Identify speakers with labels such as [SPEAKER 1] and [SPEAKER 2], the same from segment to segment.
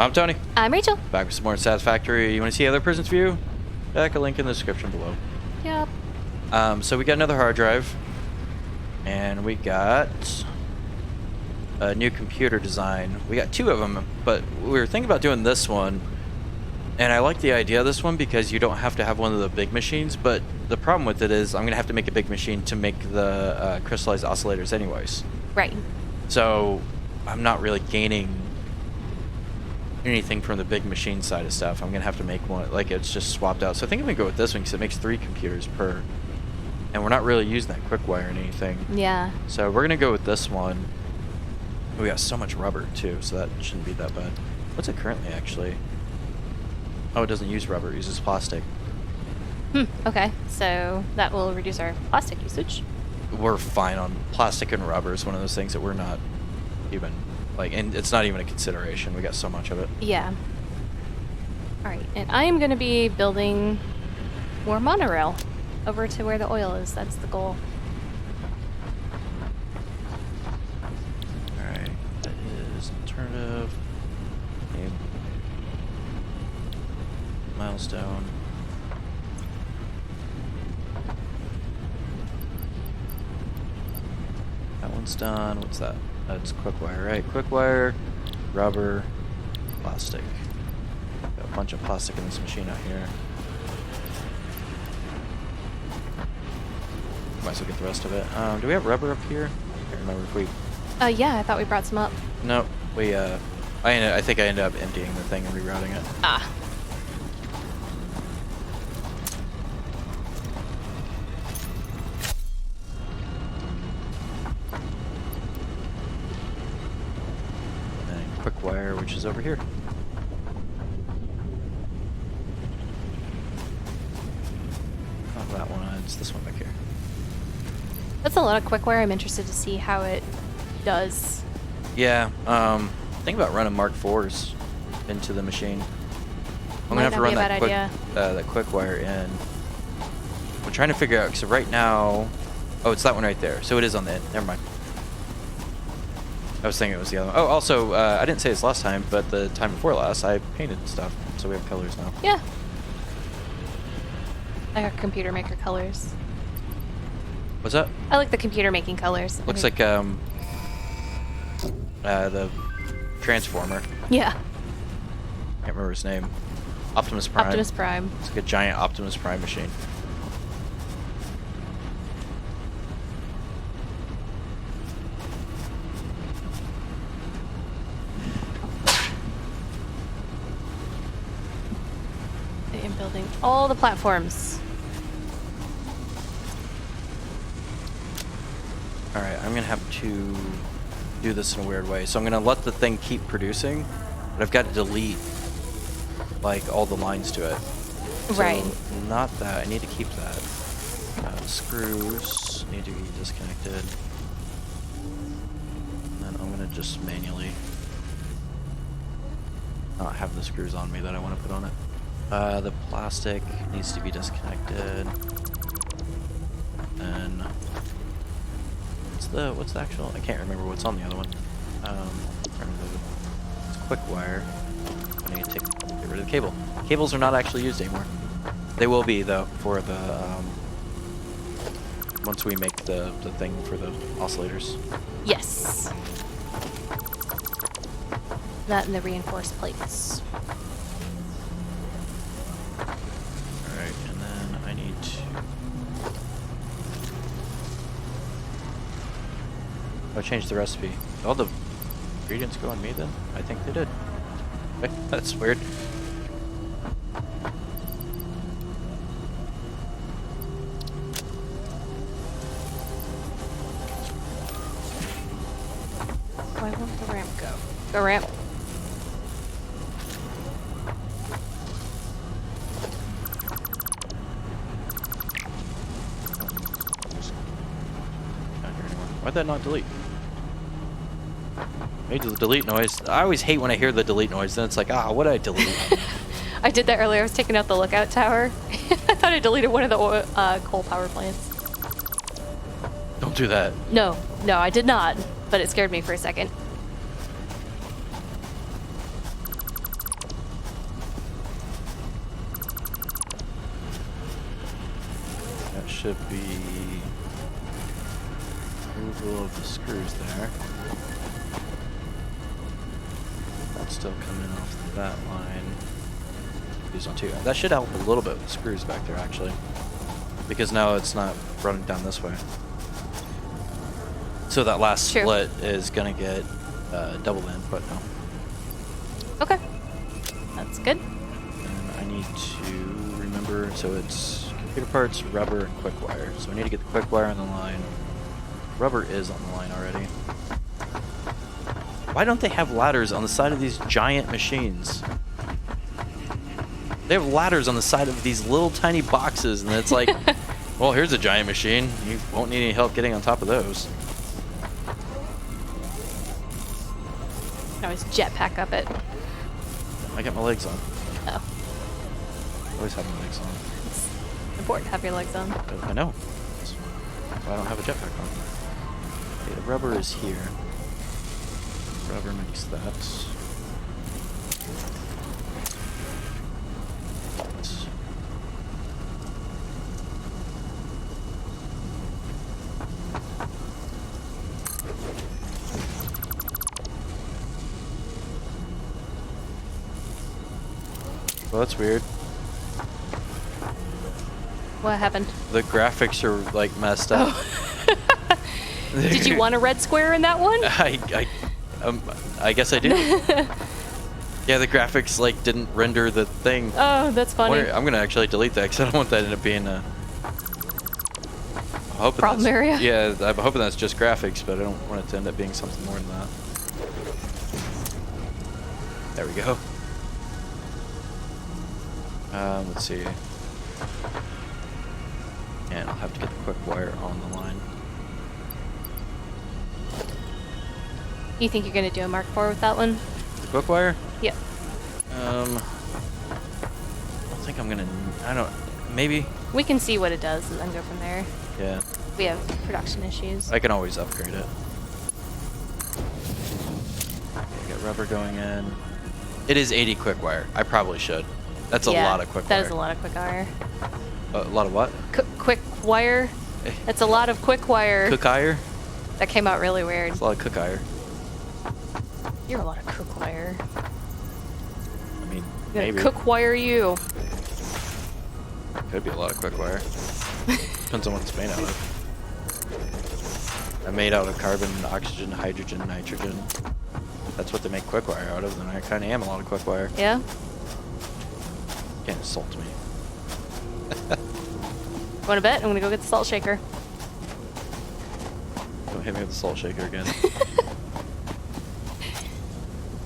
[SPEAKER 1] I'm Tony.
[SPEAKER 2] I'm Rachel.
[SPEAKER 1] Back with some more Satisfactory. You want to see the other person's view? Check a link in the description below.
[SPEAKER 2] Yep.
[SPEAKER 1] So we got another hard drive. And we got a new computer design. We got two of them, but we were thinking about doing this one. And I like the idea of this one because you don't have to have one of the big machines, but the problem with it is I'm going to have to make a big machine to make the crystallized oscillators anyways.
[SPEAKER 2] Right.
[SPEAKER 1] So I'm not really gaining anything from the big machine side of stuff. I'm going to have to make one, like it's just swapped out. So I think I'm going to go with this one because it makes 3 computers per. And we're not really using that quick wire and anything.
[SPEAKER 2] Yeah.
[SPEAKER 1] So we're going to go with this one. We got so much rubber too, so that shouldn't be that bad. What's it currently actually? Oh, it doesn't use rubber, it uses plastic.
[SPEAKER 2] Okay, so that will reduce our plastic usage.
[SPEAKER 1] We're fine on plastic and rubber. It's one of those things that we're not even, like, and it's not even a consideration. We got so much of it.
[SPEAKER 2] Yeah. Alright, and I am going to be building more monorail over to where the oil is. That's the goal.
[SPEAKER 1] Alright, that is alternative. Okay. Milestone. That one's done. What's that? That's quick wire, right? Quick wire, rubber, plastic. Got a bunch of plastic in this machine out here. Might as well get the rest of it. Do we have rubber up here? I can't remember if we...
[SPEAKER 2] Yeah, I thought we brought some up.
[SPEAKER 1] No, we, I think I ended up emptying the thing and rerouting it.
[SPEAKER 2] Ah.
[SPEAKER 1] And quick wire, which is over here. Not that one, it's this one back here.
[SPEAKER 2] That's a lot of quick wire. I'm interested to see how it does.
[SPEAKER 1] Yeah, think about running Mark IVs into the machine. I'm gonna have to run that quick wire in. I'm trying to figure out, because right now, oh, it's that one right there. So it is on the end. Never mind. I was thinking it was the other one. Oh, also, I didn't say this last time, but the time before last, I painted stuff, so we have colors now.
[SPEAKER 2] Yeah. I like computer maker colors.
[SPEAKER 1] What's that?
[SPEAKER 2] I like the computer making colors.
[SPEAKER 1] Looks like the Transformer.
[SPEAKER 2] Yeah.
[SPEAKER 1] Can't remember his name. Optimus Prime.
[SPEAKER 2] Optimus Prime.
[SPEAKER 1] It's like a giant Optimus Prime machine.
[SPEAKER 2] I am building all the platforms.
[SPEAKER 1] Alright, I'm going to have to do this in a weird way. So I'm going to let the thing keep producing, but I've got to delete, like, all the lines to it.
[SPEAKER 2] Right.
[SPEAKER 1] So not that. I need to keep that. Screws need to be disconnected. And then I'm going to just manually not have the screws on me that I want to put on it. The plastic needs to be disconnected. And what's the actual? I can't remember what's on the other one. It's quick wire. I need to get rid of the cable. Cables are not actually used anymore. They will be though for the once we make the thing for the oscillators.
[SPEAKER 2] Yes. That and the reinforced plates.
[SPEAKER 1] Alright, and then I need to... Oh, change the recipe. Did all the ingredients go on me then? I think they did. Okay, that's weird.
[SPEAKER 2] Why won't the ramp go? Go ramp.
[SPEAKER 1] Why'd that not delete? Made the delete noise. I always hate when I hear the delete noise. Then it's like, what did I delete?
[SPEAKER 2] I did that earlier. I was taking out the lookout tower. I thought I deleted one of the coal power plants.
[SPEAKER 1] Don't do that.
[SPEAKER 2] No, I did not. But it scared me for a second.
[SPEAKER 1] should be removal of the screws there. That's still coming off that line. These on two. That should help a little bit with the screws back there, actually, because now it's not running down this way. So that last split is gonna get double the input now.
[SPEAKER 2] Okay, that's good.
[SPEAKER 1] And I need to remember, so it's computer parts, rubber, and quick wire. So I need to get the quick wire on the line. Rubber is on the line already. Why don't they have ladders on the side of these giant machines? They have ladders on the side of these little tiny boxes, and it's like, well, here's a giant machine. You won't need any help getting on top of those.
[SPEAKER 2] I always jetpack up it.
[SPEAKER 1] I got my legs on.
[SPEAKER 2] Oh.
[SPEAKER 1] Always have my legs on.
[SPEAKER 2] It's important to have your legs on.
[SPEAKER 1] I know. That's why I don't have a jetpack on. Okay, the rubber is here. Rubber makes that. Well, that's weird.
[SPEAKER 2] What happened?
[SPEAKER 1] The graphics are like messed up.
[SPEAKER 2] Oh. Did you want a red square in that one?
[SPEAKER 1] I guess I do. Yeah, the graphics like didn't render the thing.
[SPEAKER 2] Oh, that's funny.
[SPEAKER 1] I'm gonna actually delete that because I don't want that to end up being a
[SPEAKER 2] problem area.
[SPEAKER 1] Yeah, I'm hoping that's just graphics, but I don't want it to end up being something more than that. There we go. Let's see. And I'll have to get the quick wire on the line.
[SPEAKER 2] You think you're gonna do a Mark IV with that one?
[SPEAKER 1] The quick wire?
[SPEAKER 2] Yep.
[SPEAKER 1] I don't think I'm gonna. I don't. Maybe.
[SPEAKER 2] We can see what it does and then go from there.
[SPEAKER 1] Yeah.
[SPEAKER 2] We have production issues.
[SPEAKER 1] I can always upgrade it. Okay, got rubber going in. It is 80 quick wire. I probably should. That's a lot of quick wire.
[SPEAKER 2] That is a lot of quick wire.
[SPEAKER 1] A lot of what?
[SPEAKER 2] Quick wire. That's a lot of quick wire.
[SPEAKER 1] Cook wire?
[SPEAKER 2] That came out really weird.
[SPEAKER 1] It's a lot of cook wire.
[SPEAKER 2] You're a lot of cook wire.
[SPEAKER 1] I mean,
[SPEAKER 2] Maybe.
[SPEAKER 1] maybe.
[SPEAKER 2] Cook wire you.
[SPEAKER 1] Could be a lot of quick wire. Depends on what it's made out of. I'm made out of carbon, oxygen, hydrogen, nitrogen. That's what they make quick wire out of, then I kind of am a lot of quick wire.
[SPEAKER 2] Yeah?
[SPEAKER 1] You can't insult me.
[SPEAKER 2] Want to bet? I'm going to go get the salt shaker.
[SPEAKER 1] Don't hit me with the salt shaker again.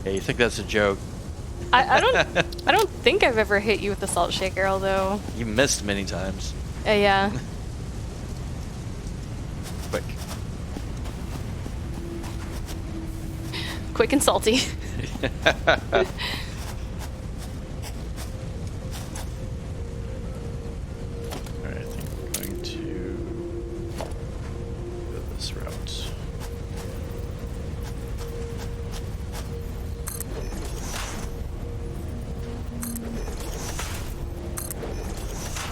[SPEAKER 1] Yeah, you think that's a joke?
[SPEAKER 2] I don't think I've ever hit you with the salt shaker, although.
[SPEAKER 1] You missed many times.
[SPEAKER 2] Yeah.
[SPEAKER 1] Quick.
[SPEAKER 2] Quick and salty.
[SPEAKER 1] Alright, I think we're going to go this route.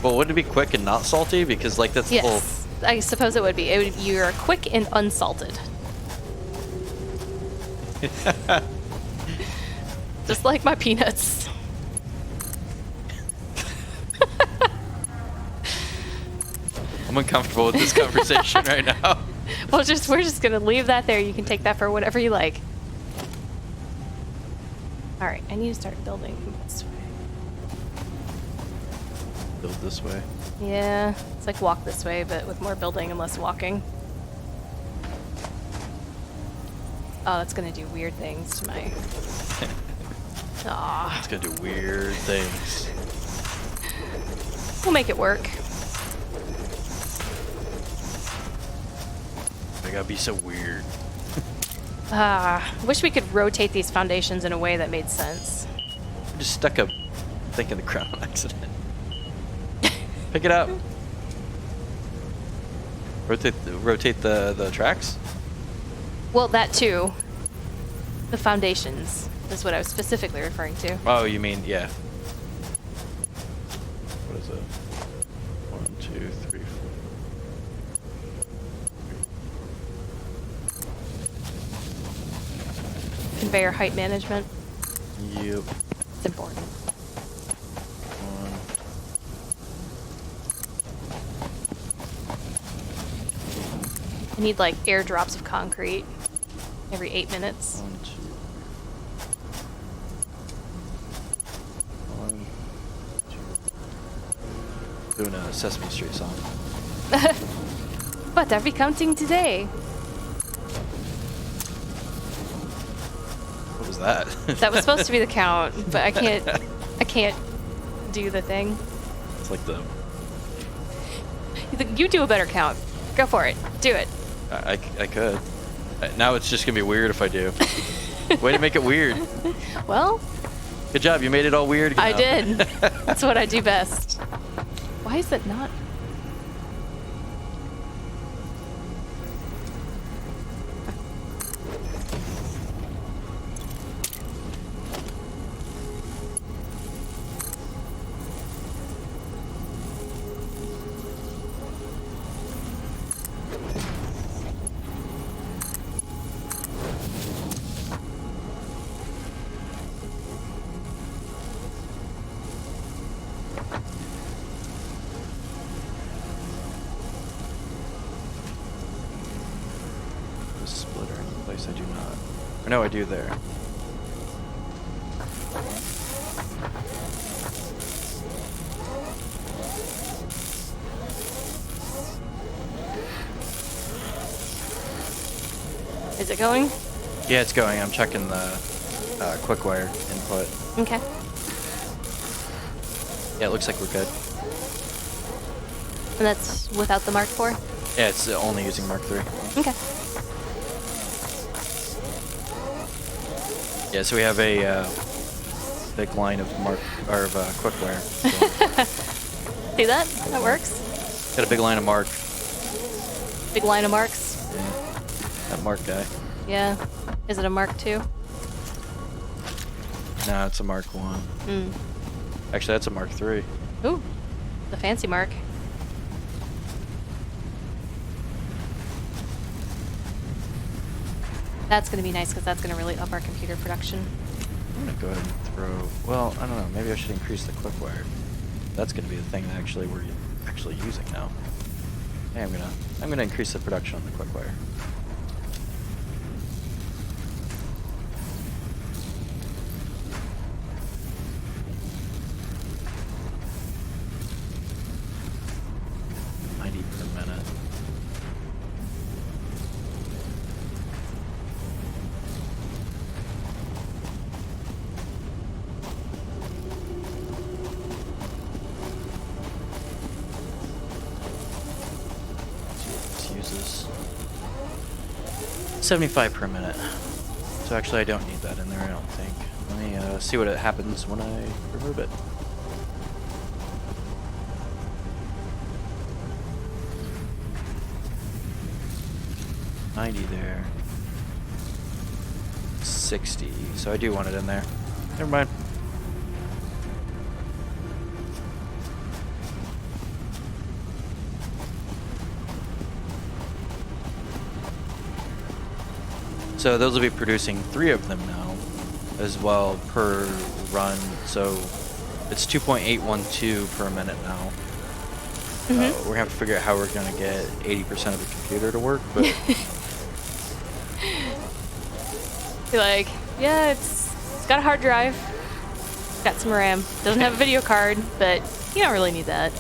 [SPEAKER 1] Well, wouldn't it be quick and not salty? Because, like, that's
[SPEAKER 2] Yes,
[SPEAKER 1] the whole...
[SPEAKER 2] I suppose it would be. You're quick and unsalted. Just like my peanuts.
[SPEAKER 1] I'm uncomfortable with this conversation right now.
[SPEAKER 2] We're just gonna leave that there. You can take that for whatever you like. All right, I need to start building this way.
[SPEAKER 1] Build this way.
[SPEAKER 2] Yeah, it's like walk this way, but with more building and less walking. Oh, that's gonna do weird things to my... Aw.
[SPEAKER 1] It's gonna do weird things.
[SPEAKER 2] We'll make it work.
[SPEAKER 1] They gotta be so weird.
[SPEAKER 2] I wish we could rotate these foundations in a way that made sense.
[SPEAKER 1] I just stuck a thing in the ground on accident. Pick it up. Rotate the tracks?
[SPEAKER 2] Well, that too. The foundations is what I was specifically referring to.
[SPEAKER 1] Oh, you mean, yeah. What is it? 1, 2, 3, 4.
[SPEAKER 2] conveyor height management.
[SPEAKER 1] Yep.
[SPEAKER 2] It's important. I need like airdrops of concrete every 8 minutes.
[SPEAKER 1] 1, 2. Doing a Sesame Street song.
[SPEAKER 2] But are we counting today?
[SPEAKER 1] What was that?
[SPEAKER 2] That was supposed to be the count, but I can't do the thing.
[SPEAKER 1] It's like the...
[SPEAKER 2] You do a better count. Go for it. Do it.
[SPEAKER 1] I could. Now it's just gonna be weird if I do. Way to make it weird.
[SPEAKER 2] Well,
[SPEAKER 1] good job. You made it all weird.
[SPEAKER 2] I did. That's what I do best. Why is it not?
[SPEAKER 1] Splitter in the place I do not. Or no, I do there.
[SPEAKER 2] Is it going?
[SPEAKER 1] Yeah, it's going. I'm checking the quick wire input.
[SPEAKER 2] Okay.
[SPEAKER 1] Yeah, it looks like we're good.
[SPEAKER 2] And that's without the Mark IV?
[SPEAKER 1] Yeah, it's only using Mark III.
[SPEAKER 2] Okay.
[SPEAKER 1] Yeah, so we have a big line of quick wire. So
[SPEAKER 2] See that? That works.
[SPEAKER 1] got a big line of Mark.
[SPEAKER 2] Big line of marks.
[SPEAKER 1] Yeah, that Mark guy.
[SPEAKER 2] Yeah. Is it a Mark II?
[SPEAKER 1] No, it's a Mark I. Actually, that's a Mark III.
[SPEAKER 2] Ooh, the fancy Mark. That's going to be nice because that's going to really up our computer production.
[SPEAKER 1] I'm gonna go ahead and throw. Well, I don't know. Maybe I should increase the quick wire. That's gonna be the thing that actually we're actually using now. Yeah, I'm gonna increase the production on the quick wire. Uses 75 per minute. So actually I don't need that in there, I don't think. Let me see what happens when I remove it. $90 there. 60. So I do want it in there. Never mind. So those will be producing 3 of them now as well per run. So it's 2.812 per minute now. We're going to have to figure out how we're going to get 80% of the computer to work. But
[SPEAKER 2] You're like, yeah, it's got a hard drive, got some RAM, doesn't have a video card, but you don't really need that.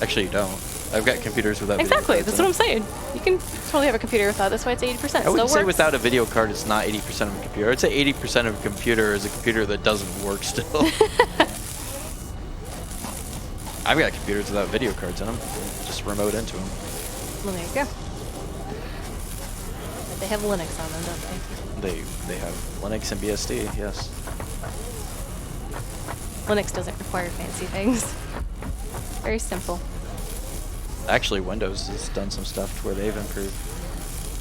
[SPEAKER 1] Actually, you don't. I've got computers without
[SPEAKER 2] Exactly,
[SPEAKER 1] video cards
[SPEAKER 2] that's what I'm saying. You can totally have a computer without. That's why it's 80%.
[SPEAKER 1] I wouldn't say without a video card it's not 80% of a computer. I'd say 80% of a computer is a computer that doesn't work still. I've got computers without video cards in them. Just remote into them.
[SPEAKER 2] Well, there you go. But they have Linux on them, don't they?
[SPEAKER 1] They have Linux and BSD, yes.
[SPEAKER 2] Linux doesn't require fancy things. Very simple.
[SPEAKER 1] Actually, Windows has done some stuff to where they've improved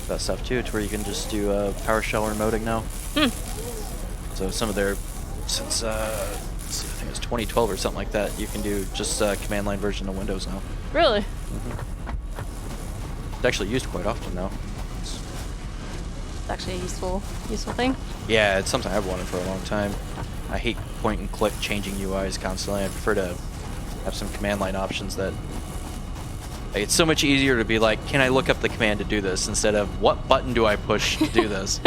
[SPEAKER 1] that stuff too, to where you can just do PowerShell remoting now. So some of their, since I think it was 2012 or something like that, you can do just a command line version of Windows now.
[SPEAKER 2] Really?
[SPEAKER 1] It's actually used quite often now.
[SPEAKER 2] actually a useful thing.
[SPEAKER 1] Yeah, it's something I've wanted for a long time. I hate point and click changing UIs constantly. I prefer to have some command line options that... Like, it's so much easier to be like, can I look up the command to do this, instead of what button do I push to do this?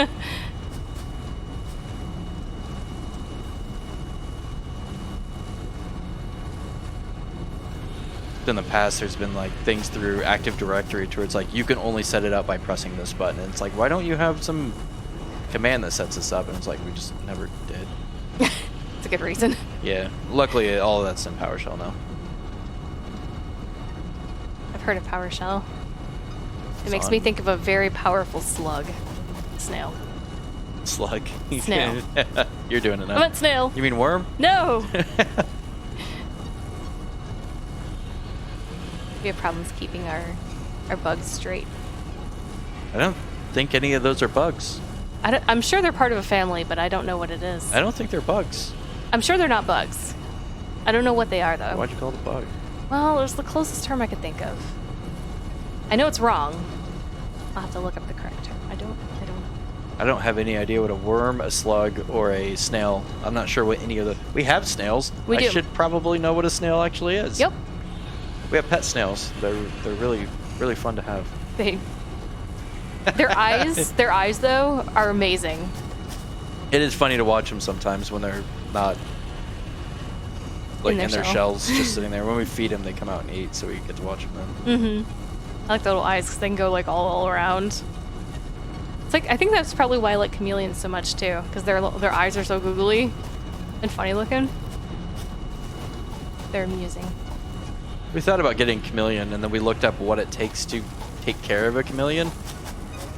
[SPEAKER 1] In the past, there's been like things through Active Directory to where it's like you can only set it up by pressing this button. And it's like, why don't you have some command that sets this up? And it's like, we just never did.
[SPEAKER 2] It's a good reason.
[SPEAKER 1] Yeah, luckily all of that's in PowerShell now.
[SPEAKER 2] I've heard of PowerShell. It makes me think of a very powerful slug. Snail.
[SPEAKER 1] Slug.
[SPEAKER 2] Snail.
[SPEAKER 1] You're doing it now.
[SPEAKER 2] I meant snail.
[SPEAKER 1] You mean worm?
[SPEAKER 2] No! We have problems keeping our bugs straight.
[SPEAKER 1] I don't think any of those are bugs.
[SPEAKER 2] I'm sure they're part of a family, but I don't know what it is.
[SPEAKER 1] I don't think they're bugs.
[SPEAKER 2] I'm sure they're not bugs. I don't know what they are, though.
[SPEAKER 1] Why'd you call it a bug?
[SPEAKER 2] Well, it was the closest term I could think of. I know it's wrong. I'll have to look up the correct term. I don't know.
[SPEAKER 1] I don't have any idea what a worm, a slug, or a snail. I'm not sure what any of the... We have snails.
[SPEAKER 2] We do.
[SPEAKER 1] I should probably know what a snail actually is.
[SPEAKER 2] Yep.
[SPEAKER 1] We have pet snails. They're really, really fun to have.
[SPEAKER 2] Their eyes though are amazing.
[SPEAKER 1] It is funny to watch them sometimes when they're not like in their shells, just sitting there. When we feed them, they come out and eat, so we get to watch them then.
[SPEAKER 2] Mm-hmm. I like the little eyes because they can go like all around. It's like, I think that's probably why I like chameleons so much too, because their eyes are so googly and funny looking. They're amusing.
[SPEAKER 1] We thought about getting chameleon, and then we looked up what it takes to take care of a chameleon.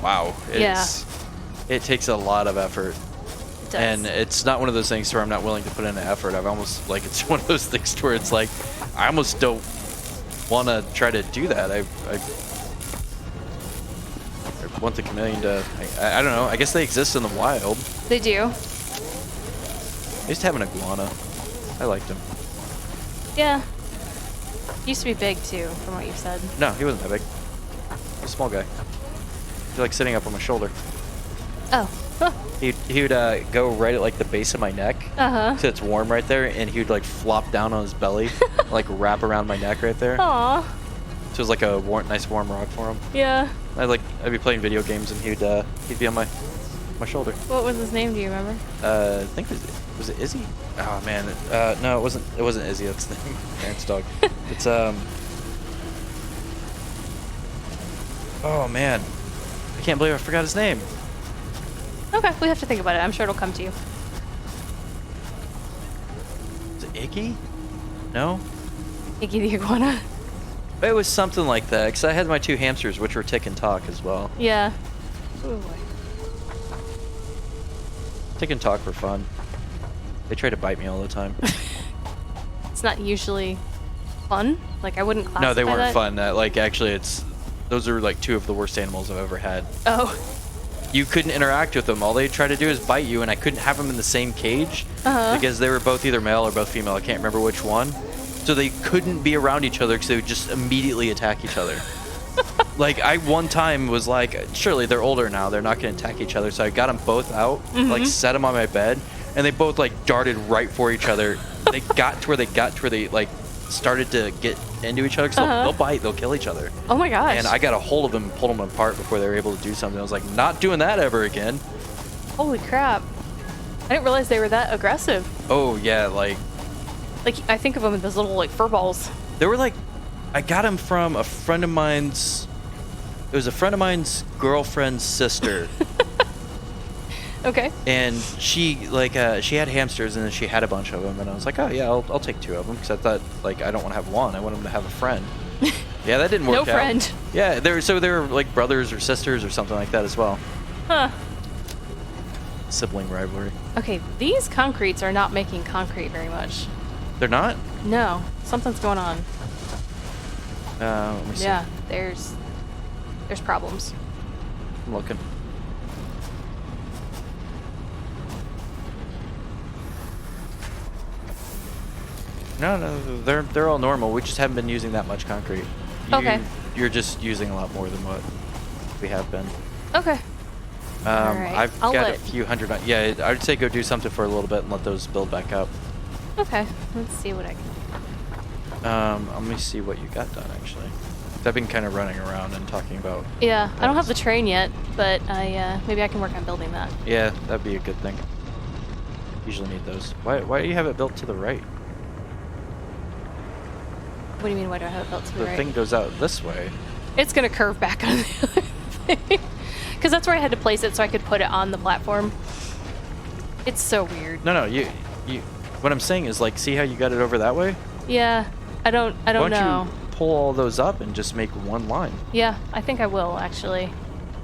[SPEAKER 1] Wow, it takes a lot of effort.
[SPEAKER 2] It does.
[SPEAKER 1] And it's not one of those things where I'm not willing to put in the effort. I've almost, like, it's one of those things where it's like, I almost don't want to try to do that. I want the chameleon to, I don't know, I guess they exist in the wild.
[SPEAKER 2] They do.
[SPEAKER 1] I used to have an iguana. I liked him.
[SPEAKER 2] Yeah. He used to be big too, from what you said.
[SPEAKER 1] No, he wasn't that big. He was a small guy. He like sitting up on my shoulder.
[SPEAKER 2] Oh. Huh.
[SPEAKER 1] He would go right at like the base of my neck.
[SPEAKER 2] Uh-huh.
[SPEAKER 1] So it's warm right there, and he would like flop down on his belly, like wrap around my neck right there.
[SPEAKER 2] Aw.
[SPEAKER 1] So it was like a nice warm rock for him.
[SPEAKER 2] Yeah.
[SPEAKER 1] I'd be playing video games, and he'd be on my shoulder.
[SPEAKER 2] What was his name? Do you remember?
[SPEAKER 1] I think was it Izzy? Oh man, no, it wasn't. It wasn't Izzy. That's the name. Parents' dog. It's Oh man, I can't believe I forgot his name.
[SPEAKER 2] Okay, we have to think about it. I'm sure it'll come to you.
[SPEAKER 1] Is it Iggy? No.
[SPEAKER 2] Iggy the iguana.
[SPEAKER 1] It was something like that, because I had my 2 hamsters, which were Tick and Talk as well.
[SPEAKER 2] Yeah. Ooh.
[SPEAKER 1] Tick and Talk were fun. They try to bite me all the time.
[SPEAKER 2] It's not usually fun. Like, I wouldn't classify
[SPEAKER 1] No, they weren't
[SPEAKER 2] that.
[SPEAKER 1] fun. Like, actually, those are like 2 of the worst animals I've ever had.
[SPEAKER 2] Oh.
[SPEAKER 1] You couldn't interact with them. All they try to do is bite you, and I couldn't have them in the same cage
[SPEAKER 2] Uh-huh.
[SPEAKER 1] because they were both either male or both female. I can't remember which one. So they couldn't be around each other because they would just immediately attack each other. Like, I one time was like, surely they're older now. They're not going to attack each other. So I got them both out, like set them on my bed, and they both like darted right for each other. They got to where they like started to get into each other. So they'll bite, they'll kill each other.
[SPEAKER 2] Oh my gosh.
[SPEAKER 1] And I got a hold of them and pulled them apart before they were able to do something. I was like, not doing that ever again.
[SPEAKER 2] Holy crap. I didn't realize they were that aggressive.
[SPEAKER 1] Oh yeah, like
[SPEAKER 2] I think of them as those little like fur balls.
[SPEAKER 1] they were like, I got them from a friend of mine's. It was a friend of mine's girlfriend's sister.
[SPEAKER 2] Okay.
[SPEAKER 1] And she she had hamsters, and then she had a bunch of them, and I was like, oh yeah, I'll take 2 of them, because I thought, like, I don't want to have one, I want them to have a friend. Yeah, that didn't work out.
[SPEAKER 2] No friend.
[SPEAKER 1] Yeah, they were like brothers or sisters or something like that as well.
[SPEAKER 2] Huh.
[SPEAKER 1] Sibling rivalry.
[SPEAKER 2] Okay, these concretes are not making concrete very much.
[SPEAKER 1] They're not?
[SPEAKER 2] No, something's going on.
[SPEAKER 1] Let me see.
[SPEAKER 2] Yeah, there's problems.
[SPEAKER 1] I'm looking. No, they're all normal. We just haven't been using that much concrete.
[SPEAKER 2] Okay.
[SPEAKER 1] You're just using a lot more than what we have been.
[SPEAKER 2] Okay.
[SPEAKER 1] I've got a few hundred. Yeah, I would say go do something for a little bit and let those build back up.
[SPEAKER 2] Okay, let's see what I can.
[SPEAKER 1] Let me see what you got done actually. I've been kind of running around and talking about.
[SPEAKER 2] Yeah, I don't have the train yet, but maybe I can work on building that.
[SPEAKER 1] Yeah, that'd be a good thing. Usually need those. Why do you have it built to the right?
[SPEAKER 2] What do you mean? Why do I have it built to the right?
[SPEAKER 1] The thing goes out this way.
[SPEAKER 2] It's gonna curve back on the other thing. Because that's where I had to place it so I could put it on the platform. It's so weird.
[SPEAKER 1] No, you. What I'm saying is, like, see how you got it over that way?
[SPEAKER 2] Yeah, I don't know.
[SPEAKER 1] Why don't you pull all those up and just make one line?
[SPEAKER 2] Yeah, I think I will actually.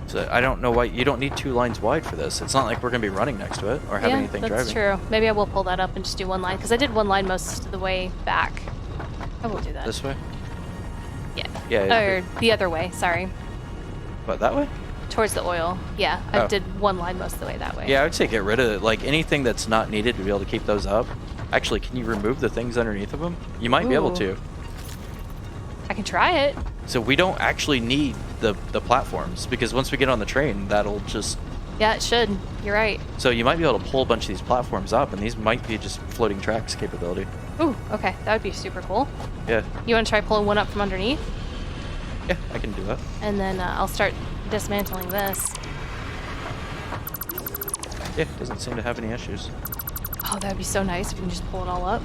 [SPEAKER 1] So I don't know why you don't need 2 lines wide for this. It's not like we're gonna be running next to it or have anything driving.
[SPEAKER 2] Yeah, that's true. Maybe I will pull that up and just do one line because I did one line most of the way back. I will do that.
[SPEAKER 1] This way?
[SPEAKER 2] Yeah.
[SPEAKER 1] Yeah.
[SPEAKER 2] Or the other way. Sorry.
[SPEAKER 1] What, that way?
[SPEAKER 2] Towards the oil. Yeah, I did one line most of the way that way.
[SPEAKER 1] Yeah, I would say get rid of it. Like anything that's not needed to be able to keep those up. Actually, can you remove the things underneath of them? You might be able to.
[SPEAKER 2] I can try it.
[SPEAKER 1] So we don't actually need the platforms because once we get on the train, that'll just...
[SPEAKER 2] Yeah, it should. You're right.
[SPEAKER 1] So you might be able to pull a bunch of these platforms up, and these might be just floating tracks capability.
[SPEAKER 2] Ooh, okay. That would be super cool.
[SPEAKER 1] Yeah.
[SPEAKER 2] You want to try pulling one up from underneath?
[SPEAKER 1] Yeah, I can do that.
[SPEAKER 2] And then I'll start dismantling this.
[SPEAKER 1] Yeah, doesn't seem to have any issues.
[SPEAKER 2] Oh, that would be so nice if you can just pull it all up.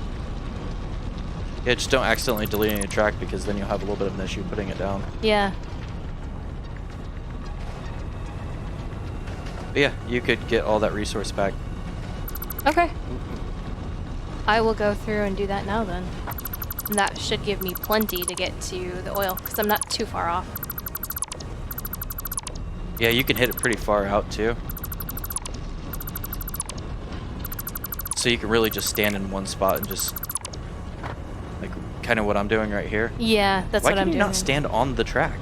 [SPEAKER 1] Yeah, just don't accidentally delete any track because then you'll have a little bit of an issue putting it down.
[SPEAKER 2] Yeah.
[SPEAKER 1] But yeah, you could get all that resource back.
[SPEAKER 2] Okay. I will go through and do that now then. And that should give me plenty to get to the oil because I'm not too far off.
[SPEAKER 1] Yeah, you can hit it pretty far out too. So you can really just stand in one spot and just, like, kind of what I'm doing right here.
[SPEAKER 2] Yeah, that's what I'm doing.
[SPEAKER 1] Why can you not stand on the track?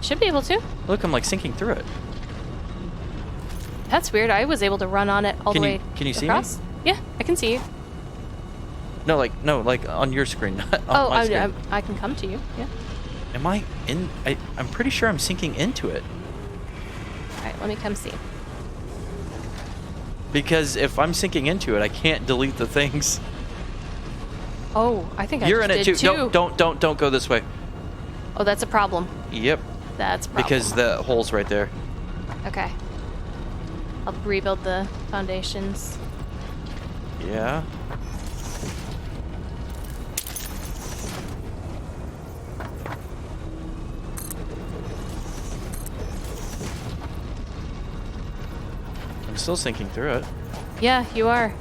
[SPEAKER 2] Should be able to.
[SPEAKER 1] Look, I'm like sinking through it.
[SPEAKER 2] That's weird. I was able to run on it all the way across.
[SPEAKER 1] Can you see me?
[SPEAKER 2] Yeah, I can see you.
[SPEAKER 1] No, like on your screen, not on my screen.
[SPEAKER 2] I can come to you. Yeah.
[SPEAKER 1] Am I in? I'm pretty sure I'm sinking into it.
[SPEAKER 2] All right, let me come see.
[SPEAKER 1] Because if I'm sinking into it, I can't delete the things.
[SPEAKER 2] Oh, I think
[SPEAKER 1] You're
[SPEAKER 2] I
[SPEAKER 1] in it
[SPEAKER 2] just
[SPEAKER 1] too.
[SPEAKER 2] did
[SPEAKER 1] Don't go this way.
[SPEAKER 2] Oh, that's a problem.
[SPEAKER 1] Yep.
[SPEAKER 2] That's a problem.
[SPEAKER 1] Because the hole's right there.
[SPEAKER 2] Okay. I'll rebuild the foundations.
[SPEAKER 1] Yeah. I'm still sinking through it.
[SPEAKER 2] Yeah, you are.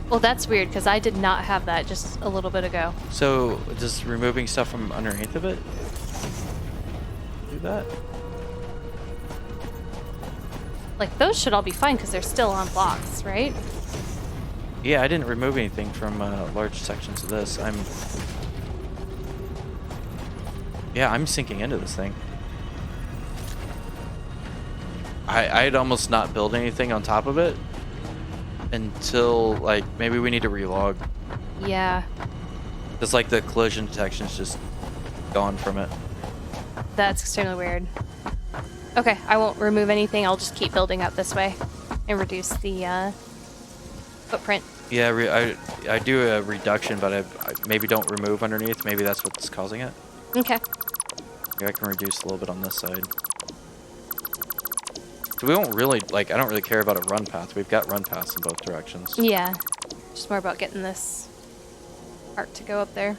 [SPEAKER 2] Well, that's weird because I did not have that just a little bit ago.
[SPEAKER 1] So, does removing stuff from underneath of it do that?
[SPEAKER 2] Like, those should all be fine because they're still on blocks, right?
[SPEAKER 1] Yeah, I didn't remove anything from large sections of this. I'm sinking into this thing. I'd almost not build anything on top of it until, like, maybe we need to relog.
[SPEAKER 2] Yeah.
[SPEAKER 1] It's like the collision detection's just gone from it.
[SPEAKER 2] That's extremely weird. Okay, I won't remove anything. I'll just keep building up this way and reduce the footprint.
[SPEAKER 1] Yeah, I do a reduction, but I maybe don't remove underneath. Maybe that's what's causing it.
[SPEAKER 2] Okay.
[SPEAKER 1] Here, I can reduce a little bit on this side. So we won't really, like, I don't really care about a run path. We've got run paths in both directions.
[SPEAKER 2] Yeah. Just more about getting this arc to go up there.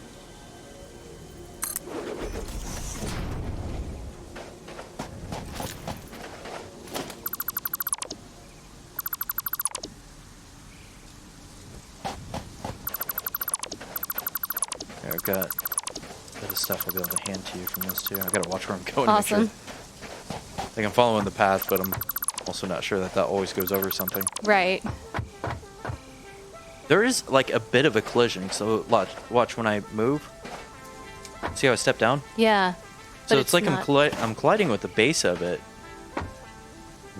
[SPEAKER 1] Here, I've got a bit of stuff I'll be able to hand to you from this too. I gotta watch where I'm going.
[SPEAKER 2] Awesome.
[SPEAKER 1] Like, I'm following the path, but I'm also not sure that always goes over something.
[SPEAKER 2] Right.
[SPEAKER 1] There is, like, a bit of a collision, so watch when I move. See how I step down?
[SPEAKER 2] Yeah.
[SPEAKER 1] So it's like I'm colliding with the base of it.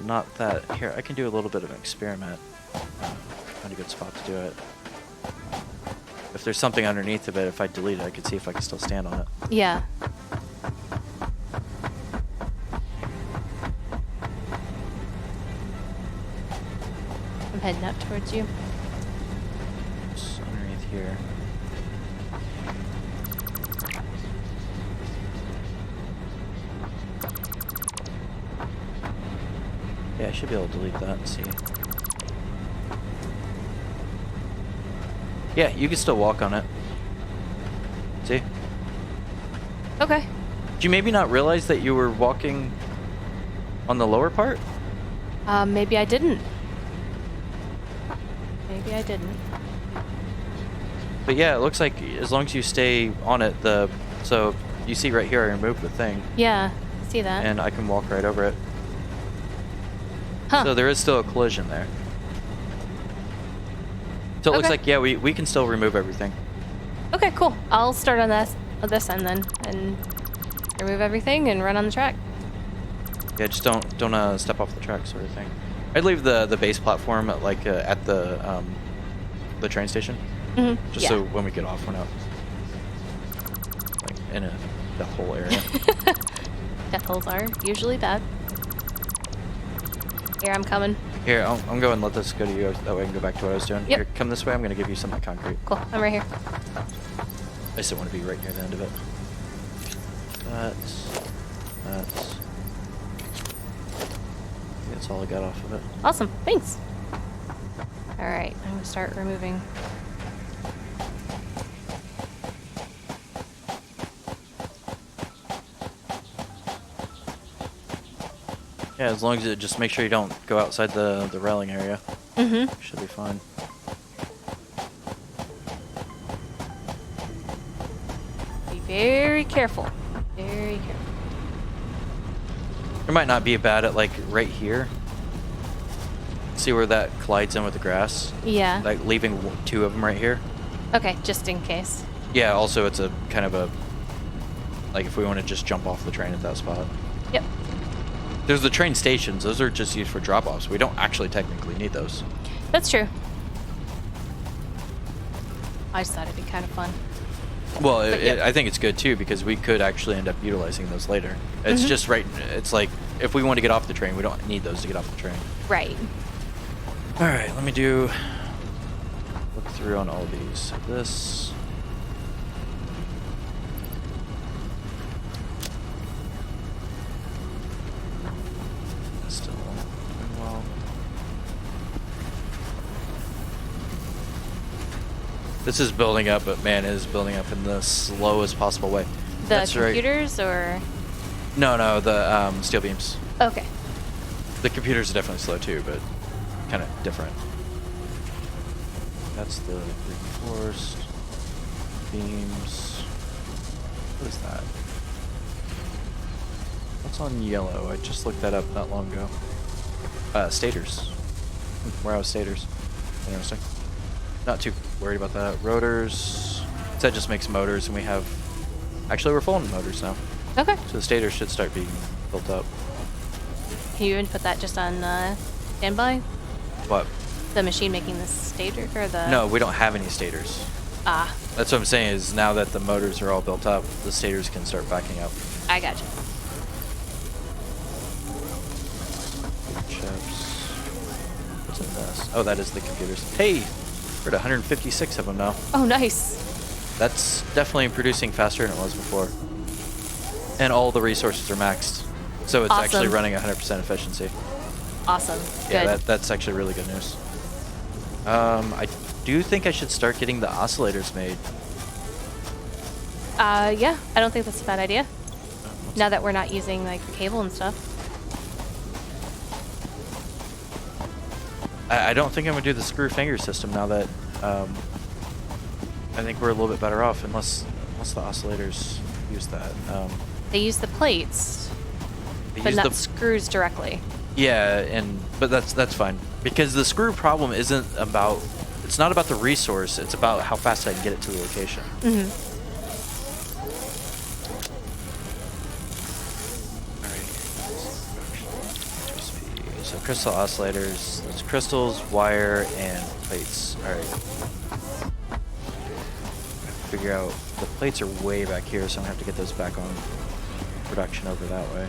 [SPEAKER 1] Not that. Here, I can do a little bit of an experiment. Find a good spot to do it. If there's something underneath of it, if I delete it, I could see if I can still stand on it.
[SPEAKER 2] Yeah. heading up towards you.
[SPEAKER 1] It's underneath here. Yeah, I should be able to delete that and see. Yeah, you can still walk on it. See?
[SPEAKER 2] Okay.
[SPEAKER 1] Did you maybe not realize that you were walking on the lower part?
[SPEAKER 2] Maybe I didn't. Maybe I didn't.
[SPEAKER 1] But yeah, it looks like as long as you stay on it, so you see right here I removed the thing.
[SPEAKER 2] Yeah, I see that.
[SPEAKER 1] And I can walk right over it.
[SPEAKER 2] Huh.
[SPEAKER 1] So there is still a collision there. So it looks like, yeah, we can still remove everything.
[SPEAKER 2] Okay, cool. I'll start on this end then, and remove everything and run on the track.
[SPEAKER 1] Yeah, just don't step off the track, sort of thing. I'd leave the base platform at, like at the train station, just so when we get off, we're not like in a death hole area.
[SPEAKER 2] Death holes are usually bad. Here, I'm coming.
[SPEAKER 1] Here, I'm going to let this go to you. That way I can go back to what I was doing.
[SPEAKER 2] Yep.
[SPEAKER 1] Here, come this way. I'm going to give you some of the concrete.
[SPEAKER 2] Cool. I'm right here.
[SPEAKER 1] I just don't want to be right near the end of it. That's all I got off of it.
[SPEAKER 2] Awesome. Thanks. All right. I'm going to start removing.
[SPEAKER 1] Yeah, as long as it just make sure you don't go outside the railing area. Should be fine.
[SPEAKER 2] Be very careful. Very careful.
[SPEAKER 1] It might not be bad at like right here. See where that collides in with the grass?
[SPEAKER 2] Yeah.
[SPEAKER 1] Like leaving two of them right here.
[SPEAKER 2] Okay, just in case.
[SPEAKER 1] Yeah, also it's a kind of a, like if we want to just jump off the train at that spot.
[SPEAKER 2] Yep.
[SPEAKER 1] There's the train stations. Those are just used for drop-offs. We don't actually technically need those.
[SPEAKER 2] That's true. I just thought it'd be kind of fun.
[SPEAKER 1] Well,
[SPEAKER 2] I
[SPEAKER 1] I think it's good too because we could actually end up utilizing those later. It's just right. It's like if we want to get off the train, we don't need those to get off the train.
[SPEAKER 2] Right.
[SPEAKER 1] All right, let me look through on all of these. So this. Still doing well. This is building up, but man, it is building up in the slowest possible way.
[SPEAKER 2] The
[SPEAKER 1] That's
[SPEAKER 2] computers or?
[SPEAKER 1] No, the steel beams.
[SPEAKER 2] Okay.
[SPEAKER 1] The computers are definitely slow too, but kind of different. That's the reinforced beams. What is that? What's on yellow? I just looked that up not long ago. Stators. Warehouse stators. Interesting. Not too worried about that. Rotors. That just makes motors, and we have. Actually, we're full on motors now.
[SPEAKER 2] Okay.
[SPEAKER 1] So the stators should start being built up.
[SPEAKER 2] Can you even put that just on standby?
[SPEAKER 1] What?
[SPEAKER 2] The machine making the stator or the?
[SPEAKER 1] No, we don't have any stators.
[SPEAKER 2] Ah.
[SPEAKER 1] That's what I'm saying is now that the motors are all built up, the stators can start backing up.
[SPEAKER 2] I gotcha.
[SPEAKER 1] Chips. What's in this? Oh, that is the computers. Hey, we're at 156 of them now.
[SPEAKER 2] Oh, nice.
[SPEAKER 1] That's definitely producing faster than it was before. And all the resources are maxed. So it's actually running 100% efficiency.
[SPEAKER 2] Awesome.
[SPEAKER 1] Yeah,
[SPEAKER 2] Good.
[SPEAKER 1] that's actually really good news. I do think I should start getting the oscillators made.
[SPEAKER 2] Yeah, I don't think that's a bad idea. Now that we're not using like the cable and stuff.
[SPEAKER 1] I don't think I'm gonna do the screw finger system now that I think we're a little bit better off unless the oscillators use that.
[SPEAKER 2] They use the plates, but not screws directly.
[SPEAKER 1] Yeah, but that's fine because the screw problem isn't about. It's not about the resource. It's about how fast I can get it to the location. Alright. So crystal oscillators. There's crystals, wire, and plates. Alright. Figure out the plates are way back here, so I'm gonna have to get those back on production over that way.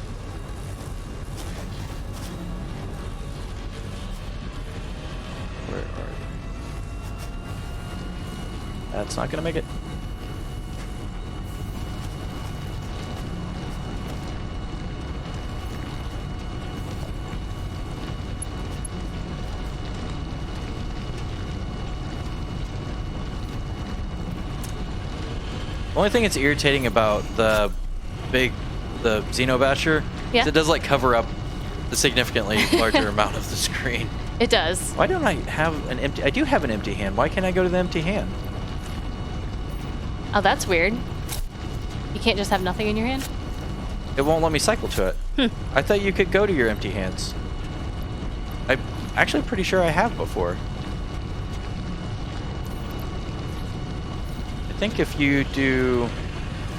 [SPEAKER 1] That's not gonna make it. Only thing that's irritating about the Xenobasher is it does like cover up the significantly larger amount of the screen.
[SPEAKER 2] It does.
[SPEAKER 1] Why don't I have an empty... I do have an empty hand. Why can't I go to the empty hand?
[SPEAKER 2] Oh, that's weird. You can't just have nothing in your hand?
[SPEAKER 1] It won't let me cycle to it. I thought you could go to your empty hands. I'm actually pretty sure I have before. I think if you do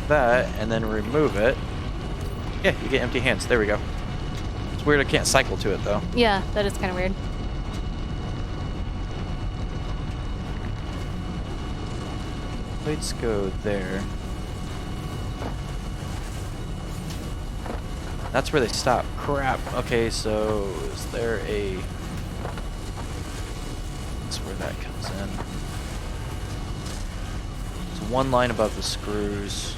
[SPEAKER 1] that and then remove it... Yeah, you get empty hands. There we go. It's weird I can't cycle to it, though.
[SPEAKER 2] Yeah, that is kind of weird.
[SPEAKER 1] Plates go there. That's where they stop. Crap. Okay, so is there a... That's where that comes in. So one line above the screws,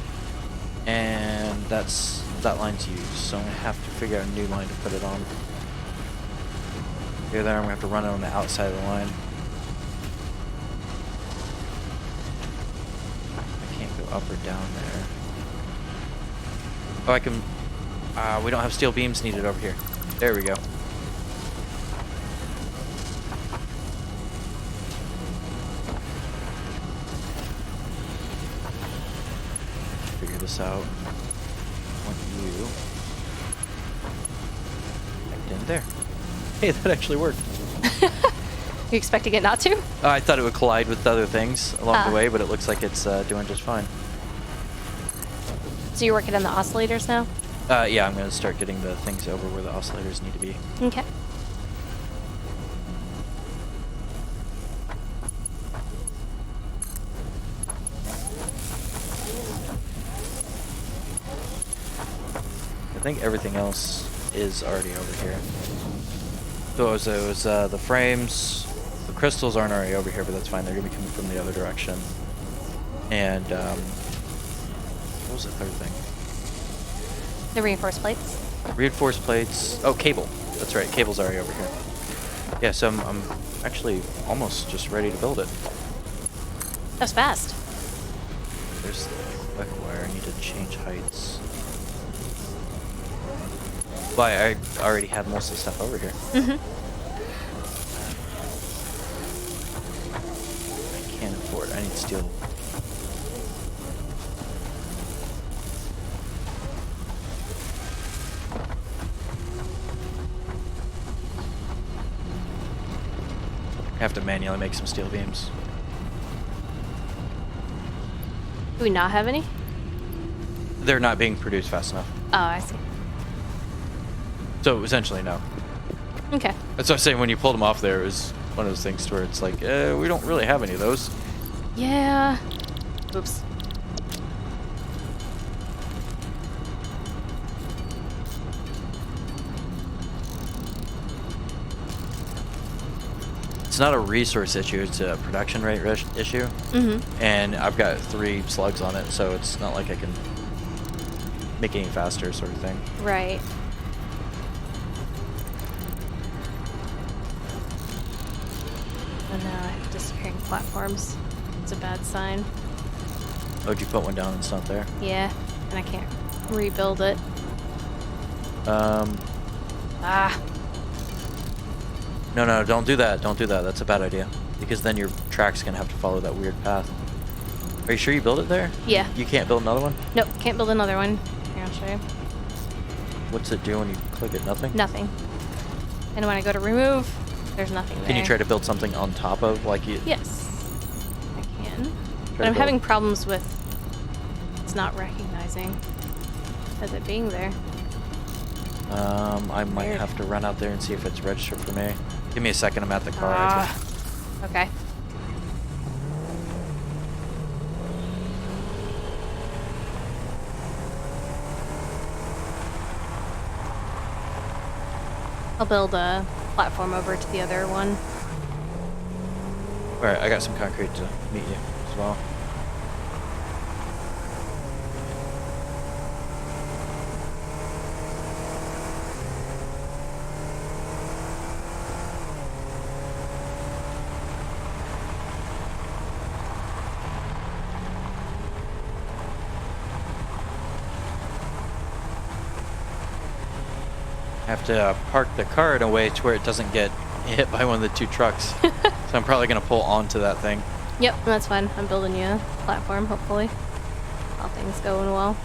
[SPEAKER 1] and that line's used. So I'm gonna have to figure out a new line to put it on. Here, there, I'm gonna have to run it on the outside of the line. Up or down there. Oh, I can... we don't have steel beams needed over here. There we go. Figure this out. I want you... Back in there. Hey, that actually worked.
[SPEAKER 2] You expecting it not to?
[SPEAKER 1] I thought it would collide with other things along the way, but it looks like it's doing just fine.
[SPEAKER 2] So you're working on the oscillators now?
[SPEAKER 1] Yeah, I'm going to start getting the things over where the oscillators need to be.
[SPEAKER 2] Okay.
[SPEAKER 1] I think everything else is already over here. So it was the frames. The crystals aren't already over here, but that's fine. They're going to be coming from the other direction. And, what was the third thing?
[SPEAKER 2] The reinforced plates?
[SPEAKER 1] Reinforced plates. Oh, cable. That's right. Cable's already over here. Yeah, so I'm actually almost just ready to build it.
[SPEAKER 2] That was fast.
[SPEAKER 1] There's the quick wire. I need to change heights. Well, I already had most of the stuff over here.
[SPEAKER 2] Mm-hmm.
[SPEAKER 1] I can't afford. I need steel. I have to manually make some steel beams.
[SPEAKER 2] Do we not have any?
[SPEAKER 1] They're not being produced fast enough.
[SPEAKER 2] Oh, I see.
[SPEAKER 1] So essentially, no.
[SPEAKER 2] Okay.
[SPEAKER 1] That's what I'm saying. When you pulled them off there, it was one of those things where it's like, we don't really have any of those.
[SPEAKER 2] Yeah. Oops.
[SPEAKER 1] It's not a resource issue, it's a production rate issue.
[SPEAKER 2] Mm-hmm.
[SPEAKER 1] And I've got 3 slugs on it, so it's not like I can make it any faster sort of thing.
[SPEAKER 2] Right. And now I have disappearing platforms. It's a bad sign.
[SPEAKER 1] Oh, did you put one down and it's not there?
[SPEAKER 2] Yeah, and I can't rebuild it.
[SPEAKER 1] Ah. No, don't do that. Don't do that. That's a bad idea. Because then your track's going to have to follow that weird path. Are you sure you built it there?
[SPEAKER 2] Yeah.
[SPEAKER 1] You can't build another one?
[SPEAKER 2] Nope, can't build another one. Here, I'll show you.
[SPEAKER 1] What's it do when you click it? Nothing?
[SPEAKER 2] Nothing. And when I go to remove, there's nothing there.
[SPEAKER 1] Can you try to build something on top of, like you...
[SPEAKER 2] Yes, I can. But I'm having problems with it's not recognizing as it being there.
[SPEAKER 1] I might
[SPEAKER 2] Weird.
[SPEAKER 1] have to run out there and see if it's registered for me. Give me a second, I'm at the car.
[SPEAKER 2] Okay. I'll build a platform over to the other one.
[SPEAKER 1] Alright, I got some concrete to meet you. well. I have to park the car in a way to where it doesn't get hit by one of the two trucks. So I'm probably going to pull onto that thing.
[SPEAKER 2] Yep, that's fine. I'm building you a platform, hopefully. All things going well.